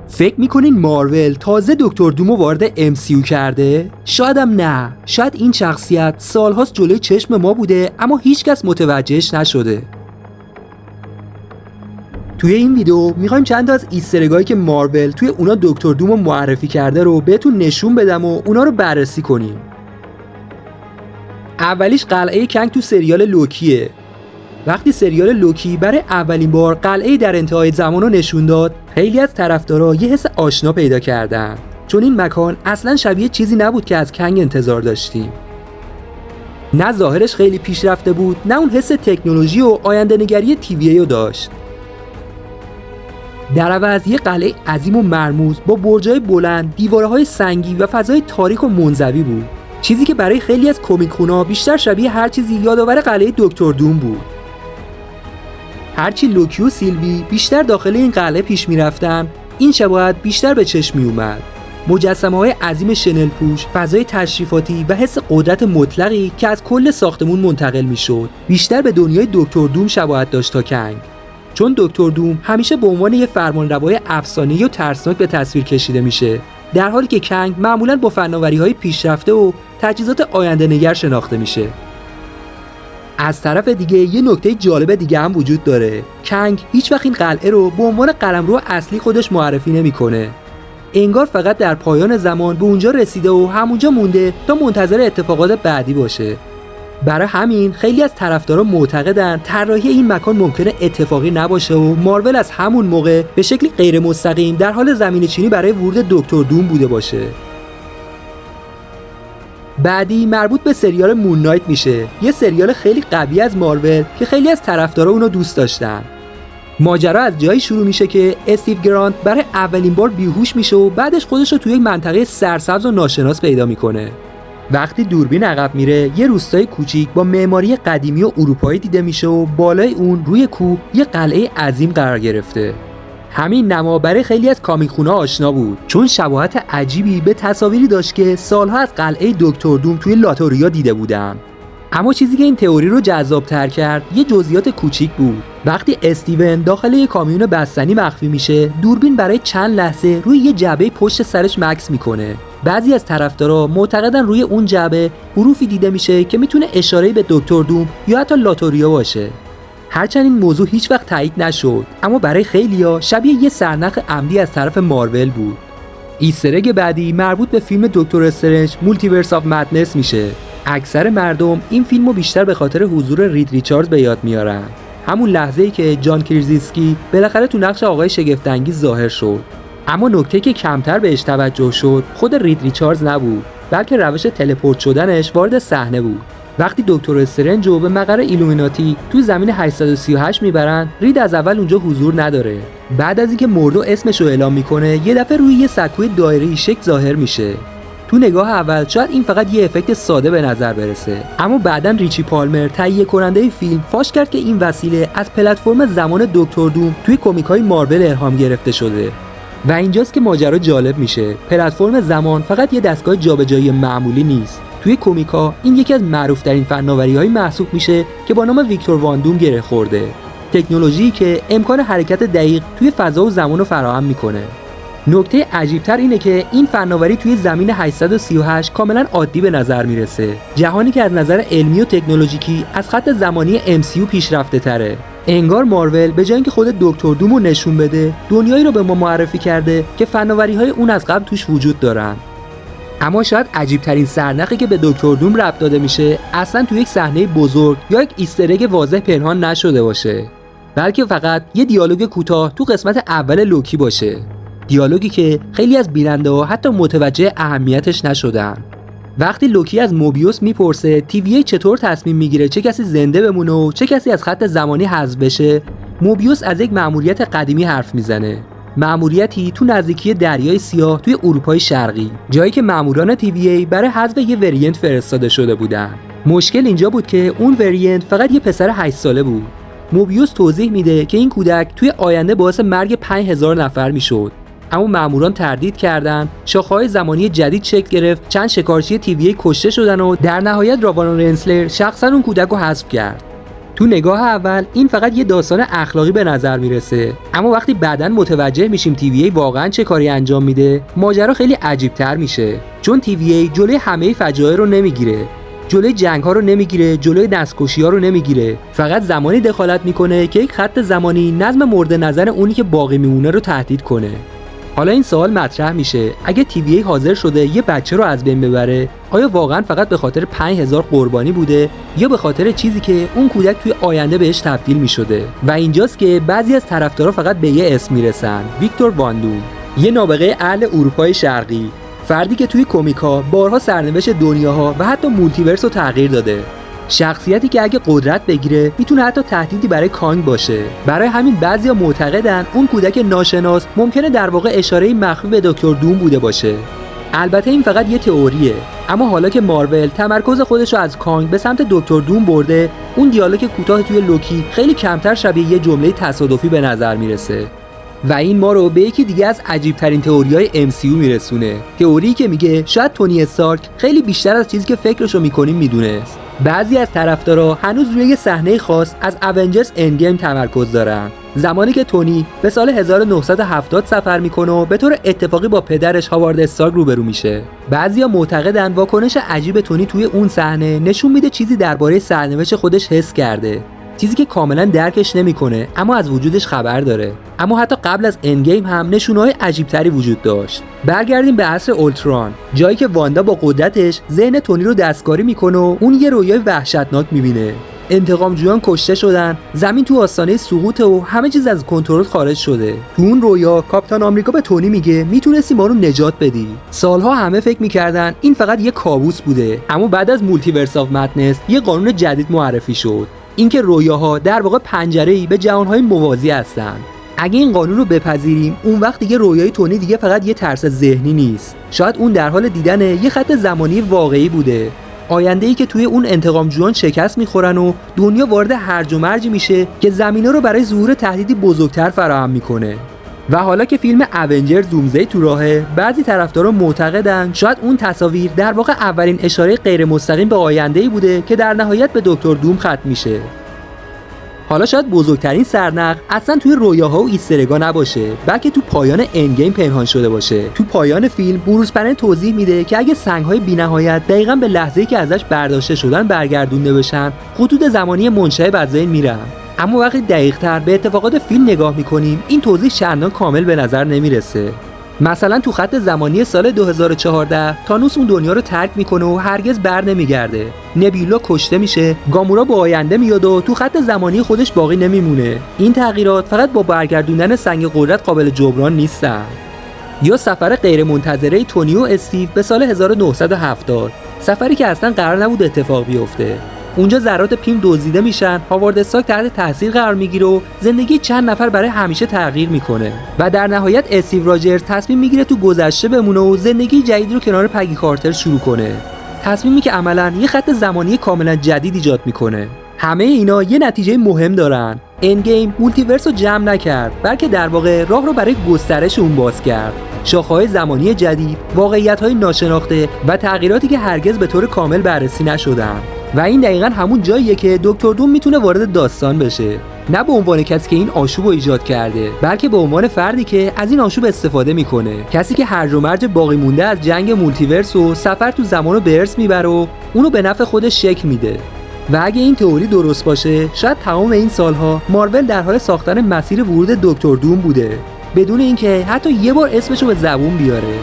فکر میکنین مارول تازه دکتر دومو وارد MCU کرده؟ شایدم نه. شاید این شخصیت سالهاست جلوی چشم ما بوده اما هیچکس متوجهش نشده. توی این ویدیو میخوایم چند تا از ایسترگایی که مارول توی اونا دکتر دومو معرفی کرده رو بهتون نشون بدم و اونا رو بررسی کنیم. اولیش قلعه کنگ تو سریال لوکیه. وقتی سریال لوکی برای اولین بار قلعه در انتهای زمان رو نشون داد، خیلی از طرفدارا یه حس آشنا پیدا کردن، چون این مکان اصلا شبیه چیزی نبود که از کنگ انتظار داشتیم. نه ظاهرش خیلی پیشرفته بود، نه اون حس تکنولوژی و آینده نگری TVA رو داشت. در عوض یه قلعه عظیم و مرموز با برج‌های بلند، دیوارهای سنگی و فضای تاریک و منزوی بود. چیزی که برای خیلی از کمیک‌خونا بیشتر شبیه هر چیزی یادآور قلعه دکتر دوم بود. هرچی لوکی و سیلوی بیشتر داخل این قلعه پیش می‌رفتن، این شباهت بیشتر به چشم می‌اومد. مجسمه‌های عظیم شنل پوش، فضای تشریفاتی و حس قدرت مطلقی که از کل ساختمون منتقل می‌شد، بیشتر به دنیای دکتر دوم شباهت داشت تا کنگ. چون دکتر دوم همیشه به عنوان یه فرمانروای افسانه‌ای و ترسناک به تصویر کشیده میشه، در حالی که کنگ معمولاً با فناوری‌های پیشرفته و تجهیزات آینده‌نگر شناخته میشه. از طرف دیگه یه نکته جالب دیگه هم وجود داره. کنگ هیچ وقت این قلعه رو به عنوان قلمرو اصلی خودش معرفی نمی‌کنه. انگار فقط در پایان زمان به اونجا رسیده و همونجا مونده تا منتظر اتفاقات بعدی باشه. برای همین خیلی از طرفدارا معتقدن طراحی این مکان ممکنه اتفاقی نباشه و مارول از همون موقع به شکلی غیر مستقیم در حال زمینه‌چینی برای ورود دکتر دوم بوده باشه. بعدی مربوط به سریال مون نایت میشه، یه سریال خیلی قوی از مارول که خیلی از طرفدارا اونو دوست داشتن. ماجرا از جایی شروع میشه که استیو گرانت برای اولین بار بیهوش میشه و بعدش خودش رو توی یک منطقه سرسبز و ناشناس پیدا میکنه. وقتی دوربین عقب میره، یه روستای کوچیک با معماری قدیمی و اروپایی دیده میشه و بالای اون روی کوه یه قلعه عظیم قرار گرفته. همین نما برای خیلی از کامیک‌خونا آشنا بود، چون شباهت عجیبی به تصاویری داشت که سالها از قلعه دکتر دوم توی لاتوریا دیده بودن. اما چیزی که این تئوری رو جذاب‌تر کرد یه جزئیات کوچیک بود. وقتی استیون داخل یه کامیون بستنی مخفی میشه، دوربین برای چند لحظه روی یه جعبه پشت سرش مکث میکنه. بعضی از طرفدارا معتقدن روی اون جعبه حروفی دیده میشه که میتونه اشاره‌ای به دکتر دوم یا حتی لاتوریا باشه. هرچند این موضوع هیچ وقت تایید نشد، اما برای خیلیا شبیه یه سرنخ عمدی از طرف مارول بود. ایستر اگ بعدی مربوط به فیلم دکتر استرنج مولتیورس آف مدنس میشه. اکثر مردم این فیلمو بیشتر به خاطر حضور رید ریچاردز به یاد میارن. همون لحظه‌ای که جان کرزیسکی بالاخره تو نقش آقای شگفت‌انگیز ظاهر شد. اما نکته که کمتر بهش توجه شد خود رید ریچاردز نبود، بلکه روش تلپورت شدنش وارد صحنه بود. وقتی دکتر استرنج رو به مقر ایلومیناتی توی زمین 838 میبرن، رید از اول اونجا حضور نداره. بعد از اینکه مردو اسمش رو اعلام میکنه، یه دفعه روی یه سکوی دایره‌ای شکل ظاهر میشه. تو نگاه اول شاید این فقط یه افکت ساده به نظر برسه، اما بعداً ریچی پالمر تهیه کننده فیلم فاش کرد که این وسیله از پلتفرم زمان دکتر دوم توی کمیک‌های مارول الهام گرفته شده. و اینجاست که ماجرا جالب میشه. پلتفرم زمان فقط یه دستگاه جابجایی معمولی نیست. توی کمیک‌ها این یکی از معروف‌ترین فناوری‌های محسوب میشه که با نام ویکتور واندوم گره خورده. تکنولوژی که امکان حرکت دقیق توی فضا و زمان رو فراهم میکنه. نکته عجیب‌تر اینه که این فناوری توی زمین 838 کاملا عادی به نظر میرسه. جهانی که از نظر علمی و تکنولوژیکی از خط زمانی MCU پیشرفته تره. انگار مارول به جای اینکه خود دکتر دوم رو نشون بده، دنیایی رو به ما معرفی کرده که فناوری‌های اون از قبل توش وجود دارن. اما شاید عجیب‌ترین سرنخی که به دکتر دوم ربط داده میشه اصلا توی یک صحنه بزرگ یا یک ایستر اگ واضح پنهان نشده باشه، بلکه فقط یه دیالوگ کوتاه تو قسمت اول لوکی باشه. دیالوگی که خیلی از بیننده‌ها حتی متوجه اهمیتش نشدن. وقتی لوکی از موبیوس میپرسه TVA چطور تصمیم میگیره چه کسی زنده بمونه و چه کسی از خط زمانی حذف بشه، موبیوس از یک مأموریت قدیمی حرف میزنه. مأموریتی تو نزدیکی دریای سیاه توی اروپای شرقی، جایی که مأموران TVA برای حذف یه وریانت فرستاده شده بودن. مشکل اینجا بود که اون وریانت فقط یه پسر 8 ساله بود. موبیوس توضیح میده که این کودک توی آینده باعث مرگ 5000 نفر میشد. اما ماموران تردید کردند، شاخه‌های زمانی جدید شکل گرفت، چند شکارچی TVA کشته شدن و در نهایت راوان رنسلر شخصا اون کودک رو حذف کرد. تو نگاه اول این فقط یه داستان اخلاقی به نظر میرسه، اما وقتی بعداً متوجه میشیم TVA واقعاً چه کاری انجام میده، ماجرا خیلی عجیب‌تر میشه. چون TVA جلوی همه فجایع رو نمیگیره، جلوی جنگ‌ها رو نمیگیره، جلوی دستکشی‌ها رو نمیگیره، فقط زمانی دخالت میکنه که یک خط زمانی نظم مورد نظر اونی که باقی میمونه رو تهدید کنه. حالا این سوال مطرح میشه، اگه TVA حاضر شده یه بچه رو از بین ببره، آیا واقعا فقط به خاطر 5000 قربانی بوده یا به خاطر چیزی که اون کودک توی آینده بهش تبدیل میشده؟ و اینجاست که بعضی از طرفدارا فقط به یه اسم میرسن، ویکتور وان دوم، یه نابغه اهل اروپای شرقی، فردی که توی کمیک‌ها بارها سرنوشت دنیاها و حتی مولتیورس رو تغییر داده. شخصیتی که اگه قدرت بگیره میتونه حتی تهدیدی برای کانگ باشه. برای همین بعضیا معتقدن اون کودک ناشناس ممکنه در واقع اشاره‌ای مخفی به دکتر دوم بوده باشه. البته این فقط یه تئوریه، اما حالا که مارول تمرکز خودش رو از کانگ به سمت دکتر دوم برده، اون دیالوگ کوتاه توی لوکی خیلی کمتر شبیه یه جمله تصادفی به نظر میرسه. و این ما رو به یکی دیگه از عجیب‌ترین تئوری‌های MCU میرسونه. تئوری که میگه شاید تونی استارک خیلی بیشتر از چیزی که فکرشو می‌کنیم میدونست. بعضی از طرفدارا هنوز روی یه صحنه خاص از اونجرز اندگیم تمرکز دارن. زمانی که تونی به سال 1970 سفر میکنه و به طور اتفاقی با پدرش هاوارد استارک روبرو میشه. بعضیا معتقدن واکنش عجیب تونی توی اون صحنه نشون میده چیزی درباره سرنوشت خودش حس کرده. چیزی که کاملا درکش نمیکنه اما از وجودش خبر داره. اما حتی قبل از اندگیم هم نشونه‌های عجیب‌تری وجود داشت. برگردیم به عصر اولتران، جایی که واندا با قدرتش ذهن تونی رو دستکاری میکنه و اون یه رویای وحشتناک میبینه. انتقامجویان کشته شدن، زمین تو آستانه سقوطه و همه چیز از کنترل خارج شده. تو اون رویا کاپیتان آمریکا به تونی میگه میتونستی ما رو نجات بدی. سالها همه فکر میکردن این فقط یه کابوس بوده، اما بعد از مولتیورس آف مدنس یه قانون جدید معرفی شد، اینکه رویاها در واقع پنجره‌ای به جهان‌های موازی هستن. اگه این قانون رو بپذیریم، اون وقت دیگه رویای تونی دیگه فقط یه ترس ذهنی نیست. شاید اون در حال دیدن یه خط زمانی واقعی بوده، آینده‌ای که توی اون انتقامجویان شکست می‌خورن و دنیا وارد هرج و مرج میشه که زمینه رو برای ظهور تهدیدی بزرگتر فراهم میکنه. و حالا که فیلم اونجرز دومزدی تو راهه، بعضی طرفدارا معتقدن شاید اون تصاویر در واقع اولین اشاره غیر مستقیم به آینده‌ای بوده که در نهایت به دکتر دوم ختم میشه. حالا شاید بزرگترین سرنخ اصلا توی رویاها و ایسترگا نباشه، بلکه تو پایان اندگیم پنهان شده باشه. تو پایان فیلم بروس بنر توضیح میده که اگه سنگ‌های بی‌نهایت دقیقاً به لحظه‌ای که ازش برداشته شدن برگردونده بشن، خطوط زمانی منشأ از بین میرن. اما وقتی دقیق‌تر به اتفاقات فیلم نگاه میکنیم، این توضیح چندان کامل به نظر نمیرسه. مثلا تو خط زمانی سال 2014 تانوس اون دنیا رو ترک میکنه و هرگز بر نمیگرده. نبیولا کشته میشه، گامورا با آینده میاد و تو خط زمانی خودش باقی نمیمونه. این تغییرات فقط با برگردوندن سنگ قدرت قابل جبران نیستن. یا سفر غیرمنتظره تونی و استیو به سال 1970، سفری که اصلا قرار نبود اتفاق بیفته. اونجا ذرات پیم دزدیده میشن، هاوارد استارک تحت تاثیر قرار میگیره و زندگی چند نفر برای همیشه تغییر میکنه. و در نهایت استیو راجرز تصمیم میگیره تو گذشته بمونه و زندگی جدید رو کنار پگی کارتر شروع کنه. تصمیمی که عملاً یه خط زمانی کاملا جدید ایجاد میکنه. همه اینا یه نتیجه مهم دارن. اندگیم مولتیورس رو جمع نکرد، بلکه در واقع راه رو برای گسترش اون باز کرد. شاخه‌های زمانی جدید، واقعیت‌های ناشناخته و تغییراتی که هرگز به طور کامل بررسی نشدن. و این دقیقاً همون جاییه که دکتر دوم میتونه وارد داستان بشه، نه به عنوان کسی که این آشوب رو ایجاد کرده، بلکه به عنوان فردی که از این آشوب استفاده میکنه، کسی که هرج و مرج باقی مونده از جنگ مولتیورس و سفر تو زمان رو به ارث میبره و اونو به نفع خودش شکل میده. و اگه این تئوری درست باشه، شاید تمام این سالها مارول در حال ساختن مسیر ورود دکتر دوم بوده، بدون اینکه حتی یه بار اسمشو به زبون بیاره.